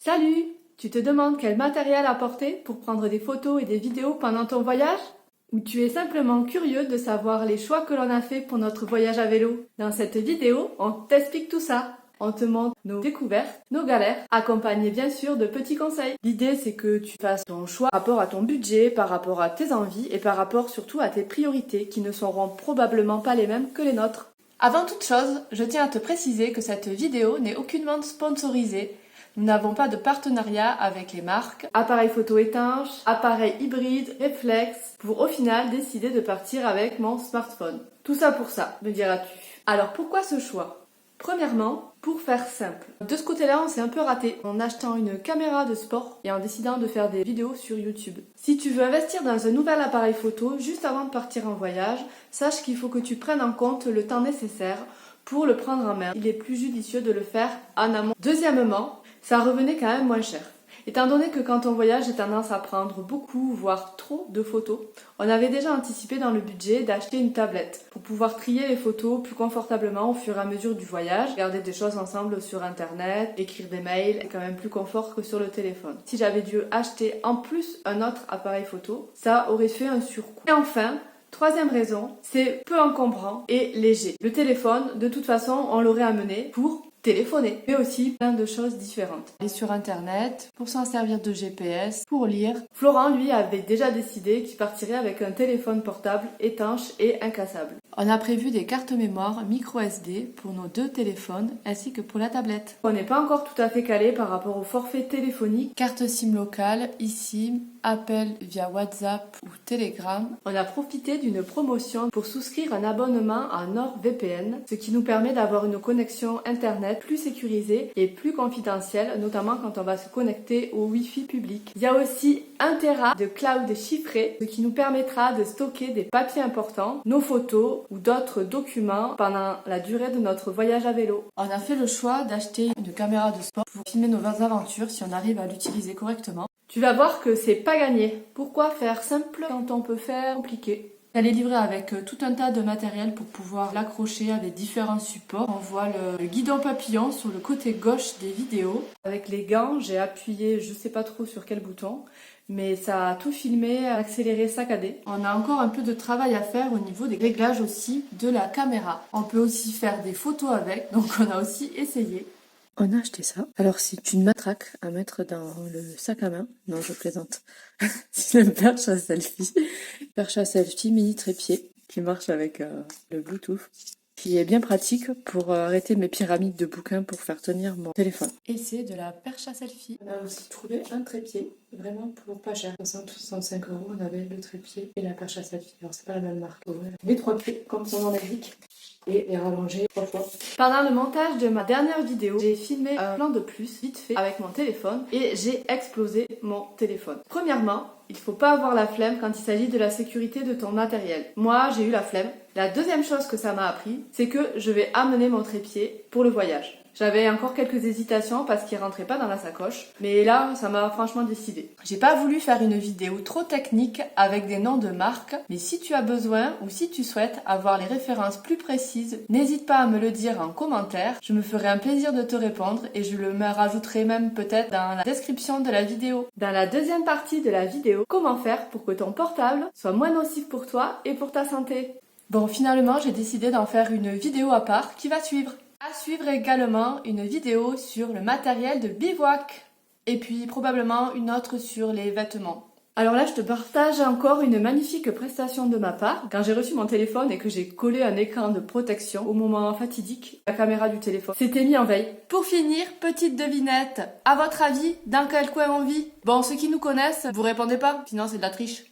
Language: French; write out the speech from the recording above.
Salut! Tu te demandes quel matériel apporter pour prendre des photos et des vidéos pendant ton voyage? Ou tu es simplement curieux de savoir les choix que l'on a fait pour notre voyage à vélo? Dans cette vidéo, on t'explique tout ça. On te montre nos découvertes, nos galères, accompagnés bien sûr de petits conseils. L'idée c'est que tu fasses ton choix par rapport à ton budget, par rapport à tes envies et par rapport surtout à tes priorités qui ne seront probablement pas les mêmes que les nôtres. Avant toute chose, je tiens à te préciser que cette vidéo n'est aucunement sponsorisée. Nous n'avons pas de partenariat avec les marques appareils photo étanches, appareils hybrides, réflexes, pour au final décider de partir avec mon smartphone. Tout ça pour ça, me diras-tu. Alors pourquoi ce choix? Premièrement, pour faire simple. De ce côté-là, on s'est un peu raté en achetant une caméra de sport et en décidant de faire des vidéos sur YouTube. Si tu veux investir dans un nouvel appareil photo juste avant de partir en voyage, sache qu'il faut que tu prennes en compte le temps nécessaire pour le prendre en main. Il est plus judicieux de le faire en amont. Deuxièmement, ça revenait quand même moins cher. Étant donné que quand on voyage, j'ai tendance à prendre beaucoup, voire trop de photos, on avait déjà anticipé dans le budget d'acheter une tablette pour pouvoir trier les photos plus confortablement au fur et à mesure du voyage, regarder des choses ensemble sur internet, écrire des mails, c'est quand même plus confort que sur le téléphone. Si j'avais dû acheter en plus un autre appareil photo, ça aurait fait un surcoût. Et enfin, troisième raison, c'est peu encombrant et léger. Le téléphone, de toute façon, on l'aurait amené pour téléphoner, mais aussi plein de choses différentes. Aller sur internet, pour s'en servir de GPS, pour lire. Florent, lui, avait déjà décidé qu'il partirait avec un téléphone portable étanche et incassable. On a prévu des cartes mémoire micro SD pour nos deux téléphones ainsi que pour la tablette. On n'est pas encore tout à fait calé par rapport au forfait téléphonique, carte SIM locale, eSIM, appel via WhatsApp ou Telegram. On a profité d'une promotion pour souscrire un abonnement à NordVPN, ce qui nous permet d'avoir une connexion internet plus sécurisée et plus confidentielle, notamment quand on va se connecter au Wi-Fi public. Il y a aussi 1 Tera de cloud chiffré, ce qui nous permettra de stocker des papiers importants, nos photos ou d'autres documents pendant la durée de notre voyage à vélo. On a fait le choix d'acheter une caméra de sport pour filmer nos aventures si on arrive à l'utiliser correctement. Tu vas voir que c'est pas gagné. Pourquoi faire simple quand on peut faire compliqué? Elle est livrée avec tout un tas de matériel pour pouvoir l'accrocher avec différents supports. On voit le guidon papillon sur le côté gauche des vidéos. Avec les gants, j'ai appuyé je sais pas trop sur quel bouton, mais ça a tout filmé, accéléré, saccadé. On a encore un peu de travail à faire au niveau des réglages aussi de la caméra. On peut aussi faire des photos avec, donc on a aussi essayé. On a acheté ça. Alors c'est une matraque à mettre dans le sac à main. Non, je plaisante. C'est une perche à selfie. Perche à selfie mini trépied qui marche avec le Bluetooth, qui est bien pratique pour arrêter mes pyramides de bouquins pour faire tenir mon téléphone. Et c'est de la perche à selfie. On a aussi trouvé un trépied, vraiment pour pas cher. 60-65 €, on avait le trépied et la perche à selfie. Alors c'est pas la même marque. Ouais. Les 3 pieds, comme son nom l'indique. Et les rallonger 3 fois. Pendant le montage de ma dernière vidéo, j'ai filmé un plan de plus vite fait avec mon téléphone et j'ai explosé mon téléphone. Premièrement, il faut pas avoir la flemme quand il s'agit de la sécurité de ton matériel. Moi, j'ai eu la flemme. La deuxième chose que ça m'a appris, c'est que je vais amener mon trépied pour le voyage. J'avais encore quelques hésitations parce qu'il rentrait pas dans la sacoche, mais là, ça m'a franchement décidé. J'ai pas voulu faire une vidéo trop technique avec des noms de marques, mais si tu as besoin ou si tu souhaites avoir les références plus précises, n'hésite pas à me le dire en commentaire. Je me ferai un plaisir de te répondre et je le rajouterai même peut-être dans la description de la vidéo. Dans la deuxième partie de la vidéo, comment faire pour que ton portable soit moins nocif pour toi et pour ta santé. Bon, finalement, j'ai décidé d'en faire une vidéo à part qui va suivre. À suivre également une vidéo sur le matériel de bivouac et puis probablement une autre sur les vêtements. Alors là, je te partage encore une magnifique prestation de ma part. Quand j'ai reçu mon téléphone et que j'ai collé un écran de protection au moment fatidique, la caméra du téléphone s'était mis en veille. Pour finir, petite devinette. À votre avis, dans quel coin on vit? Bon, ceux qui nous connaissent, vous répondez pas, sinon c'est de la triche.